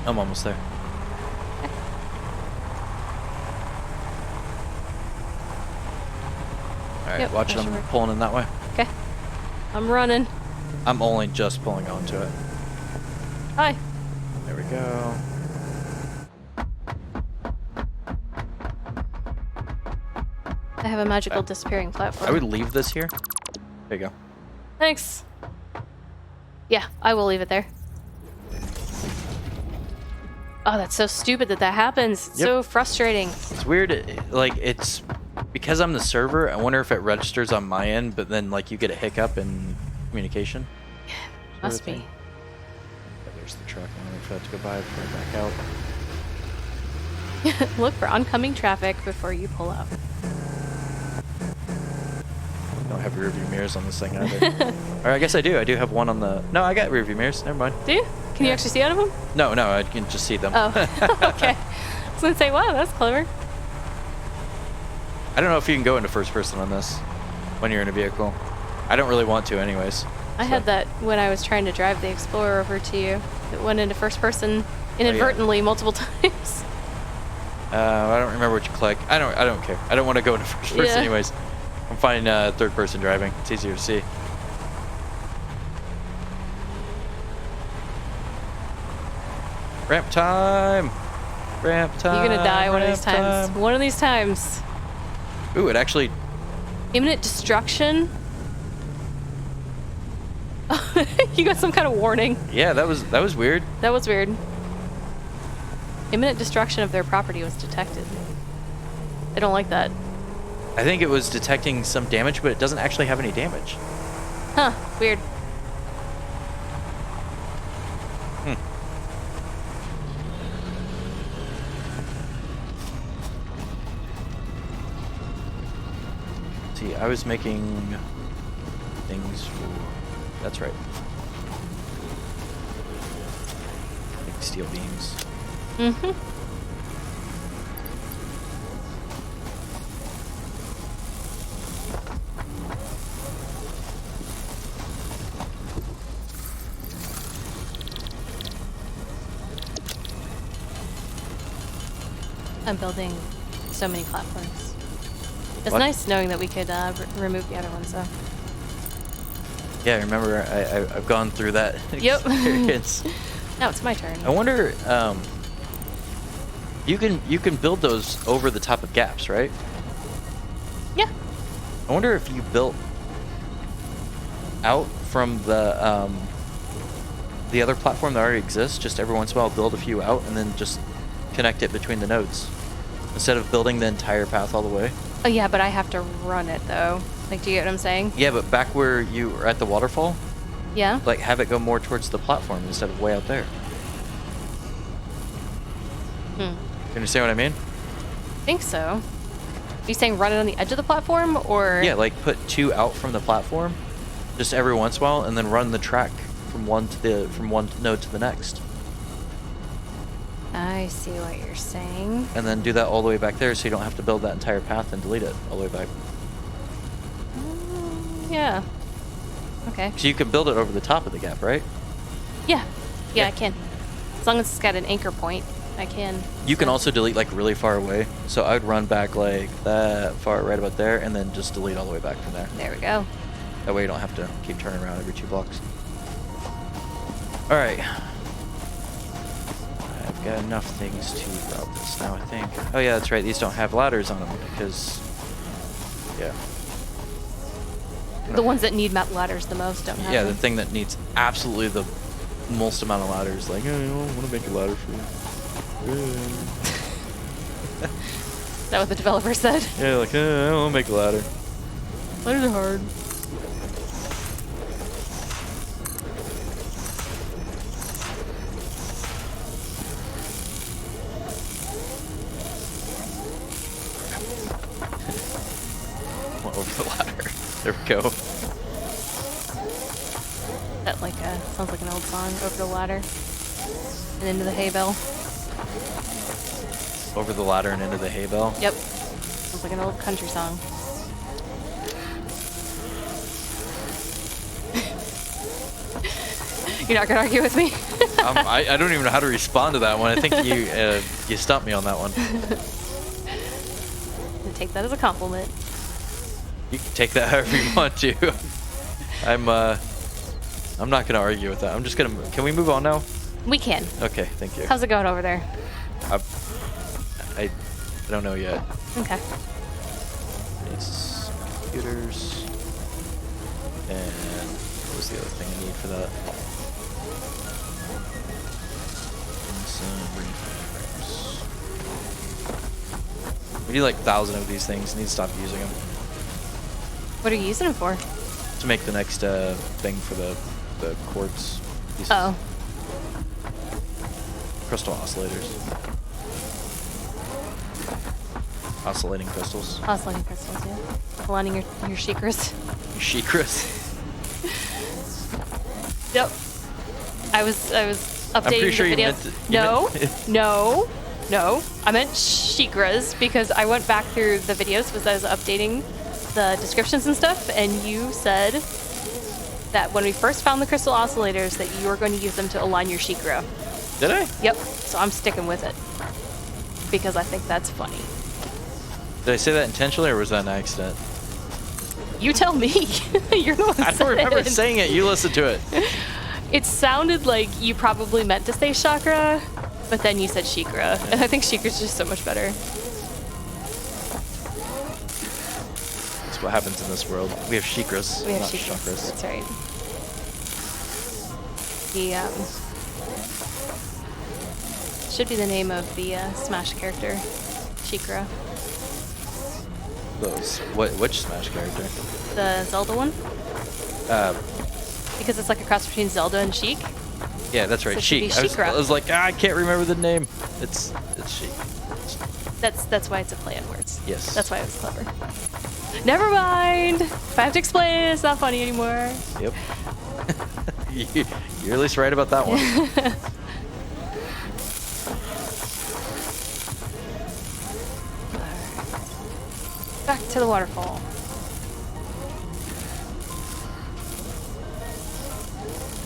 [SPEAKER 1] I'm almost there.
[SPEAKER 2] Okay.
[SPEAKER 1] Alright,
[SPEAKER 2] Yep,
[SPEAKER 1] watch
[SPEAKER 2] that
[SPEAKER 1] them
[SPEAKER 2] should work.
[SPEAKER 1] pulling in that way.
[SPEAKER 2] Okay. I'm running.
[SPEAKER 1] I'm only just pulling onto it.
[SPEAKER 2] Hi.
[SPEAKER 1] There we go.
[SPEAKER 2] I have a magical disappearing platform.
[SPEAKER 1] I would leave this here. There you go.
[SPEAKER 2] Thanks. Yeah, I will leave it there. Oh, that's so stupid that that happens. It's
[SPEAKER 1] Yep.
[SPEAKER 2] so frustrating.
[SPEAKER 1] It's weird. Like, it's because I'm the server. I wonder if it registers on my end, but then like you get a hiccup in communication.
[SPEAKER 2] Must be.
[SPEAKER 1] Yeah, there's the truck. I'm waiting for that to go by before I back out.
[SPEAKER 2] Look for oncoming traffic before you pull out.
[SPEAKER 1] Don't have rear view mirrors on this thing either. Or I guess I do. I do have one on the. No, I got rear view mirrors. Never mind.
[SPEAKER 2] Do you? Can you actually see out of them?
[SPEAKER 1] No, I can just see them.
[SPEAKER 2] Oh, okay. I was gonna say, wow, that's clever.
[SPEAKER 1] I don't know if you can go into first person on this when you're in a vehicle. I don't really want to, anyways.
[SPEAKER 2] I had that when I was trying to drive the Explorer over to you. It went into first person inadvertently multiple times.
[SPEAKER 1] I don't remember what you click. I don't care. I don't want to go into first person anyways. I'm fine third person driving. It's easier to see. Ramp time! Ramp time!
[SPEAKER 2] You're gonna die one of these times.
[SPEAKER 1] Time.
[SPEAKER 2] One of these times.
[SPEAKER 1] Ooh, it actually...
[SPEAKER 2] Imminent destruction? You got some kind of warning.
[SPEAKER 1] Yeah, that was weird.
[SPEAKER 2] That was weird. Imminent destruction of their property was detected. I don't like that.
[SPEAKER 1] I think it was detecting some damage, but it doesn't actually have any damage.
[SPEAKER 2] Huh, weird.
[SPEAKER 1] See, I was making things for... That's right. Big steel beams.
[SPEAKER 2] Mm-hmm. I'm building so many platforms. It's
[SPEAKER 1] What?
[SPEAKER 2] nice knowing that we could remove the other ones, though.
[SPEAKER 1] Yeah, remember, I've gone through that
[SPEAKER 2] Yep.
[SPEAKER 1] experience.
[SPEAKER 2] Now it's my turn.
[SPEAKER 1] I wonder, you can build those over the top of gaps, right?
[SPEAKER 2] Yeah.
[SPEAKER 1] I wonder if you built out from the other platform that already exists, just every once in a while build a few out and then just connect it between the nodes. Instead of building the entire path all the way.
[SPEAKER 2] Oh, yeah, but I have to run it, though. Like, do you get what I'm saying?
[SPEAKER 1] Yeah, but back where you were at the waterfall,
[SPEAKER 2] Yeah?
[SPEAKER 1] like have it go more towards the platform instead of way out there.
[SPEAKER 2] Hmm.
[SPEAKER 1] You understand what I mean?
[SPEAKER 2] I think so. Are you saying run it on the edge of the platform, or...?
[SPEAKER 1] Yeah, like put two out from the platform, just every once in a while, and then run the track from one node to the next.
[SPEAKER 2] I see what you're saying.
[SPEAKER 1] And then do that all the way back there so you don't have to build that entire path and delete it all the way back.
[SPEAKER 2] Yeah. Okay.
[SPEAKER 1] So you can build it over the top of the gap, right?
[SPEAKER 2] Yeah.
[SPEAKER 1] Yeah.
[SPEAKER 2] Yeah, I can. As long as it's got an anchor point, I can.
[SPEAKER 1] You can also delete like really far away. So I would run back like that far, right about there, and then just delete all the way back from there.
[SPEAKER 2] There we go.
[SPEAKER 1] That way you don't have to keep turning around every 2 blocks. Alright. I've got enough things to route this now, I think. Oh yeah, that's right. These don't have ladders on them because... Yeah.
[SPEAKER 2] The ones that need ladders the most don't have
[SPEAKER 1] Yeah,
[SPEAKER 2] them.
[SPEAKER 1] the thing that needs absolutely the most amount of ladders. Like, oh, I want to make a ladder for you.
[SPEAKER 2] Is that what the developer said?
[SPEAKER 1] Yeah, like, I want to make a ladder.
[SPEAKER 2] Ladders are hard.
[SPEAKER 1] over the ladder. There we go.
[SPEAKER 2] That sounds like an old song. Over the ladder and into the hay bale.
[SPEAKER 1] Over the ladder and into the hay bale?
[SPEAKER 2] Yep. Sounds like an old country song. You're not gonna argue with me?
[SPEAKER 1] I don't even know how to respond to that one. I think you stumped me on that one.
[SPEAKER 2] Take that as a compliment.
[SPEAKER 1] You can take that however you want to. I'm not gonna argue with that. I'm just gonna. Can we move on now?
[SPEAKER 2] We can.
[SPEAKER 1] Okay, thank you.
[SPEAKER 2] How's it going over there?
[SPEAKER 1] I don't know yet.
[SPEAKER 2] Okay.
[SPEAKER 1] It's computers. And what was the other thing I need for that? We need like 1,000 of these things. I need to stop using them.
[SPEAKER 2] What are you using them for?
[SPEAKER 1] To make the next thing for the quartz pieces.
[SPEAKER 2] Oh.
[SPEAKER 1] Crystal oscillators. Oscillating crystals.
[SPEAKER 2] Oscillating crystals, yeah. Aligning your CHIKRAs.
[SPEAKER 1] Your CHIKRAs.
[SPEAKER 2] Yep. I was updating
[SPEAKER 1] I'm pretty sure
[SPEAKER 2] the
[SPEAKER 1] you
[SPEAKER 2] videos. No. I meant CHIKRAs because I went back through the videos as I was updating the descriptions and stuff, and you said that when we first found the crystal oscillators that you were going to use them to align your CHIKRA.
[SPEAKER 1] Did I?
[SPEAKER 2] Yep. So I'm sticking with it because I think that's funny.
[SPEAKER 1] Did I say that intentionally or was that an accident?
[SPEAKER 2] You tell me. You're the one
[SPEAKER 1] I don't remember saying it. You listened to it.
[SPEAKER 2] It sounded like you probably meant to say chakra, but then you said CHIKRA. And I think CHIKRA's just so much better.
[SPEAKER 1] That's what happens in this world. We have CHIKRAs,
[SPEAKER 2] We have
[SPEAKER 1] not
[SPEAKER 2] CHIKRAs.
[SPEAKER 1] chakras.
[SPEAKER 2] That's right. The should be the name of the Smash character, CHIKRA.
[SPEAKER 1] Those. Which Smash character?
[SPEAKER 2] The Zelda one? Because it's like a cross between Zelda and Sheik.
[SPEAKER 1] Yeah, that's right.
[SPEAKER 2] So it should be
[SPEAKER 1] Sheik. I
[SPEAKER 2] CHIKRA.
[SPEAKER 1] was like, I can't remember the name. It's Sheik.
[SPEAKER 2] That's why it's a play on words.
[SPEAKER 1] Yes.
[SPEAKER 2] That's why it was clever. Never mind. If I have to explain it, it's not funny anymore.
[SPEAKER 1] Yep. You're at least right about that one.
[SPEAKER 2] Back to the waterfall.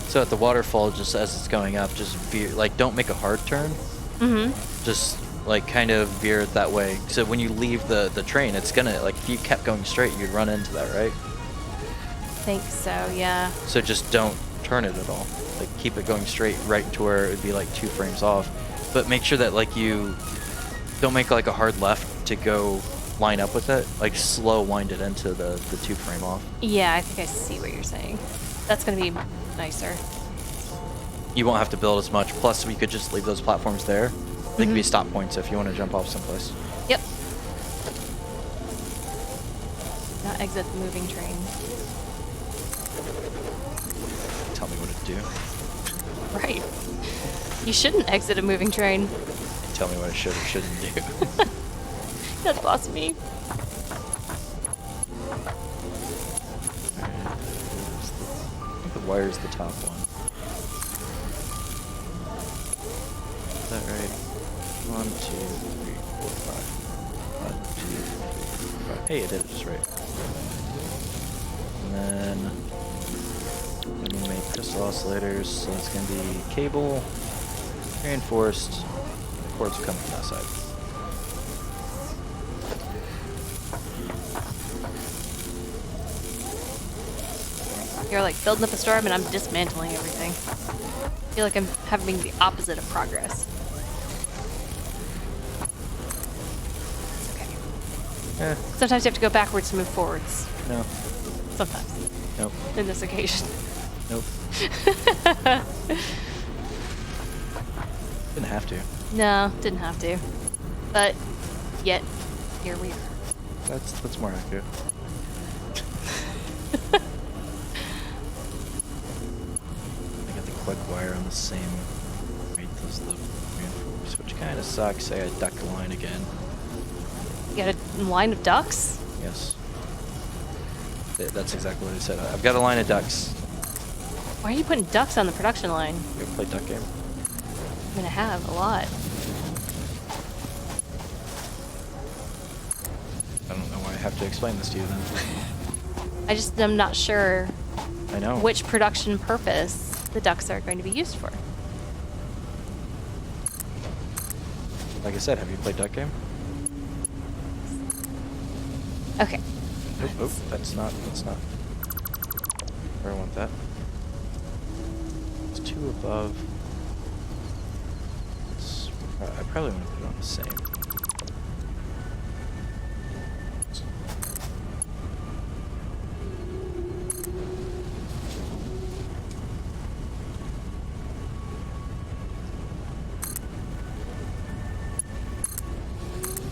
[SPEAKER 1] So at the waterfall, just as it's going up, just veer, like don't make a hard turn.
[SPEAKER 2] Mm-hmm.
[SPEAKER 1] Just like kind of veer it that way. So when you leave the train, it's gonna, like if you kept going straight, you'd run into that, right?
[SPEAKER 2] I think so, yeah.
[SPEAKER 1] So just don't turn it at all. Like keep it going straight right to where it would be like 2 frames off. But make sure that like you don't make like a hard left to go line up with it. Like slow wind it into the 2 frame off.
[SPEAKER 2] Yeah, I think I see what you're saying. That's gonna be nicer.
[SPEAKER 1] You won't have to build as much. Plus we could just leave those platforms there. They could be stop points if you want to jump off someplace.
[SPEAKER 2] Yep. Not exit the moving train.
[SPEAKER 1] Tell me what to do.
[SPEAKER 2] Right. You shouldn't exit a moving train.
[SPEAKER 1] Tell me what I should or shouldn't do.
[SPEAKER 2] That's boss me.
[SPEAKER 1] I think the wire's the top one. Is that right? 1, 2, 3, 4, 5. 1, 2, 3, 4, 5. Hey, I did it just right. And then when you make crystal oscillators, so it's going to be cable, reinforced, the cords will come from that side.
[SPEAKER 2] You're like building up a storm and I'm dismantling everything. I feel like I'm having the opposite of progress. It's okay.
[SPEAKER 1] Eh,
[SPEAKER 2] Sometimes you have to go backwards to move forwards.
[SPEAKER 1] no.
[SPEAKER 2] Sometimes.
[SPEAKER 1] Nope.
[SPEAKER 2] In this occasion.
[SPEAKER 1] Nope. Didn't have to.
[SPEAKER 2] No, didn't have to. But yet, here we are.
[SPEAKER 1] That's more accurate. I got the quick wire on the same rate as the reinforced, which kind of sucks. I gotta duck the line again.
[SPEAKER 2] You got a line of ducks?
[SPEAKER 1] Yes. That's exactly what I said. I've got a line of ducks.
[SPEAKER 2] Why are you putting ducks on the production line?
[SPEAKER 1] You ever play duck game?
[SPEAKER 2] I mean, I have a lot.
[SPEAKER 1] I don't know why I have to explain this to you then.
[SPEAKER 2] I'm not sure
[SPEAKER 1] I know.
[SPEAKER 2] which production purpose the ducks are going to be used for.
[SPEAKER 1] Like I said, have you played duck game?
[SPEAKER 2] Okay.
[SPEAKER 1] Oh, that's not where I want that. It's 2 above. I probably want to put it on the same.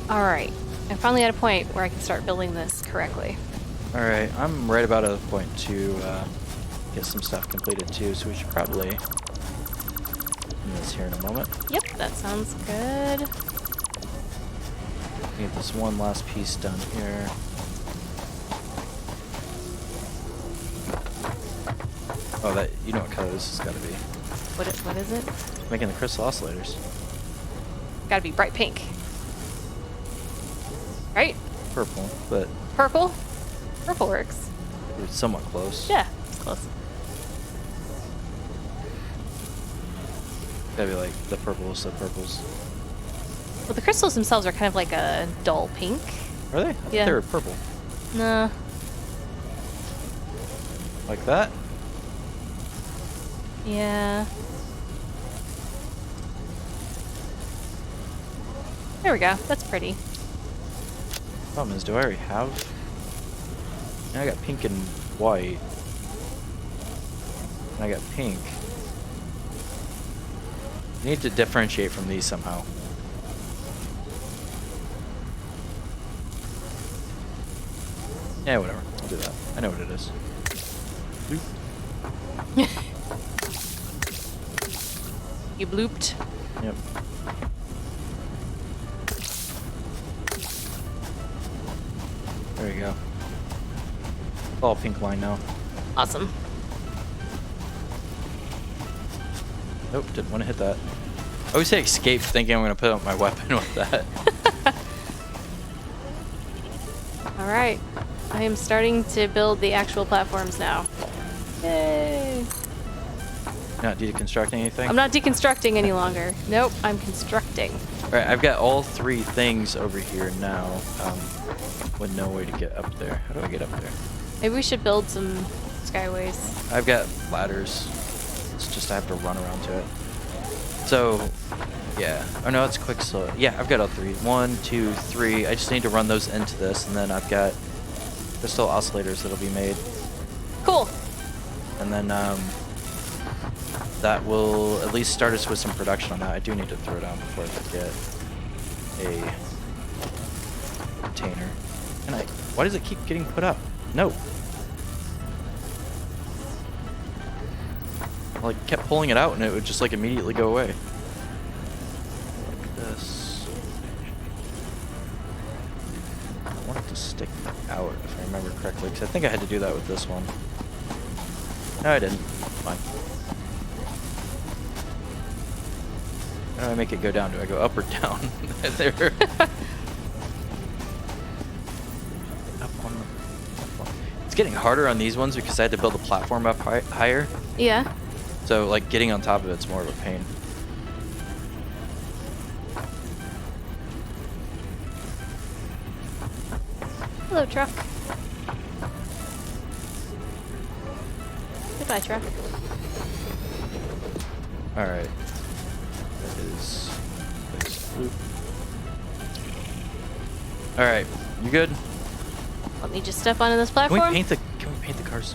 [SPEAKER 2] All right. I'm finally at a point where I can start building this correctly.
[SPEAKER 1] All right, I'm right about at a point to get some stuff completed too, so we should probably do this here in a moment.
[SPEAKER 2] Yep, that sounds good.
[SPEAKER 1] Get this one last piece done here. Oh, that, you know what color this has got to be.
[SPEAKER 2] What is it?
[SPEAKER 1] Making the crystal oscillators.
[SPEAKER 2] Gotta be bright pink. Right?
[SPEAKER 1] Purple, but
[SPEAKER 2] Purple? Purple works.
[SPEAKER 1] it's somewhat close.
[SPEAKER 2] Yeah, it's close.
[SPEAKER 1] Gotta be like the purples, the purples.
[SPEAKER 2] Well, the crystals themselves are kind of like a dull pink.
[SPEAKER 1] Are they? I thought
[SPEAKER 2] Yeah.
[SPEAKER 1] they were purple.
[SPEAKER 2] Nah.
[SPEAKER 1] Like that?
[SPEAKER 2] Yeah. There we go. That's pretty.
[SPEAKER 1] Problem is, do I already have? I got pink and white. And I got pink. I need to differentiate from these somehow. Yeah, whatever. I'll do that. I know what it is. Bloop.
[SPEAKER 2] You blooped.
[SPEAKER 1] Yep. There you go. All pink line now.
[SPEAKER 2] Awesome.
[SPEAKER 1] Nope, didn't want to hit that. I always say escape thinking I'm going to put up my weapon with that.
[SPEAKER 2] All right. I am starting to build the actual platforms now. Yay.
[SPEAKER 1] Not deconstructing anything?
[SPEAKER 2] I'm not deconstructing any longer. Nope, I'm constructing.
[SPEAKER 1] Alright, I've got all 3 things over here now, with no way to get up there. How do I get up there?
[SPEAKER 2] Maybe we should build some skyways.
[SPEAKER 1] I've got ladders. It's just I have to run around to it. So, yeah. Oh no, it's quick slow. Yeah, I've got all 3. 1, 2, 3. I just need to run those into this, and then I've got crystal oscillators that'll be made.
[SPEAKER 2] Cool.
[SPEAKER 1] And then, that will at least start us with some production on that. I do need to throw down before I forget a container. And why does it keep getting put up? No. I like kept pulling it out and it would just like immediately go away. Like this. I want it to stick out if I remember correctly, because I think I had to do that with this one. No, I didn't. Fine. How do I make it go down? Do I go up or down? There. It's getting harder on these ones because I had to build the platform up higher.
[SPEAKER 2] Yeah.
[SPEAKER 1] So, like, getting on top of it's more of a pain.
[SPEAKER 2] Hello, truck. Goodbye, truck.
[SPEAKER 1] Alright. That is... Loop. Alright, you good?
[SPEAKER 2] Let me just step onto this
[SPEAKER 1] Can
[SPEAKER 2] platform.
[SPEAKER 1] we paint the cars?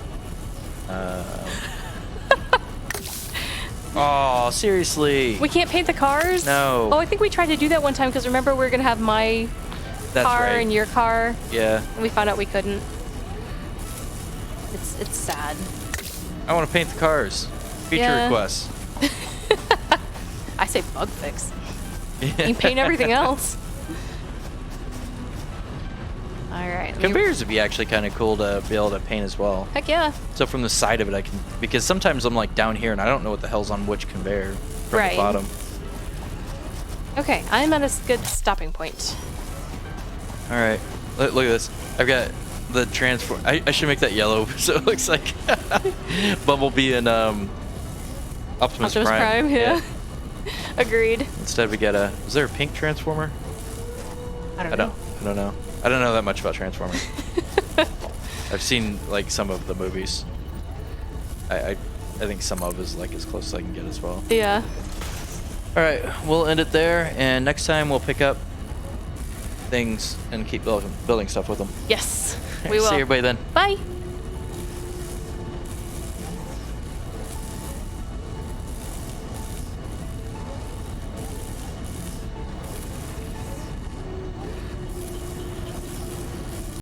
[SPEAKER 1] Oh, seriously.
[SPEAKER 2] We can't paint the cars?
[SPEAKER 1] No.
[SPEAKER 2] Oh, I think we tried to do that one time because remember we were going to have my
[SPEAKER 1] That's
[SPEAKER 2] car
[SPEAKER 1] right.
[SPEAKER 2] and your car.
[SPEAKER 1] Yeah.
[SPEAKER 2] And we found out we couldn't. It's sad.
[SPEAKER 1] I want to paint the cars. Feature
[SPEAKER 2] Yeah.
[SPEAKER 1] requests.
[SPEAKER 2] I say bug fix. You can paint everything else. All right.
[SPEAKER 1] Conveyors would be actually kind of cool to be able to paint as well.
[SPEAKER 2] Heck yeah.
[SPEAKER 1] So from the side of it, I can, because sometimes I'm like down here and I don't know what the hell's on which conveyor from
[SPEAKER 2] Right.
[SPEAKER 1] the bottom.
[SPEAKER 2] Okay, I'm at a good stopping point.
[SPEAKER 1] All right, look at this. I've got the transform. I should make that yellow so it looks like Bumblebee and Optimus Prime.
[SPEAKER 2] Yeah. Agreed.
[SPEAKER 1] Instead we get a. Is there a pink transformer?
[SPEAKER 2] I don't know.
[SPEAKER 1] I don't know. I don't know that much about Transformers. I've seen like some of the movies. I think some of is like as close as I can get as well.
[SPEAKER 2] Yeah.
[SPEAKER 1] All right, we'll end it there, and next time we'll pick up things and keep building stuff with them.
[SPEAKER 2] Yes, we will.
[SPEAKER 1] See everybody then.
[SPEAKER 2] Bye.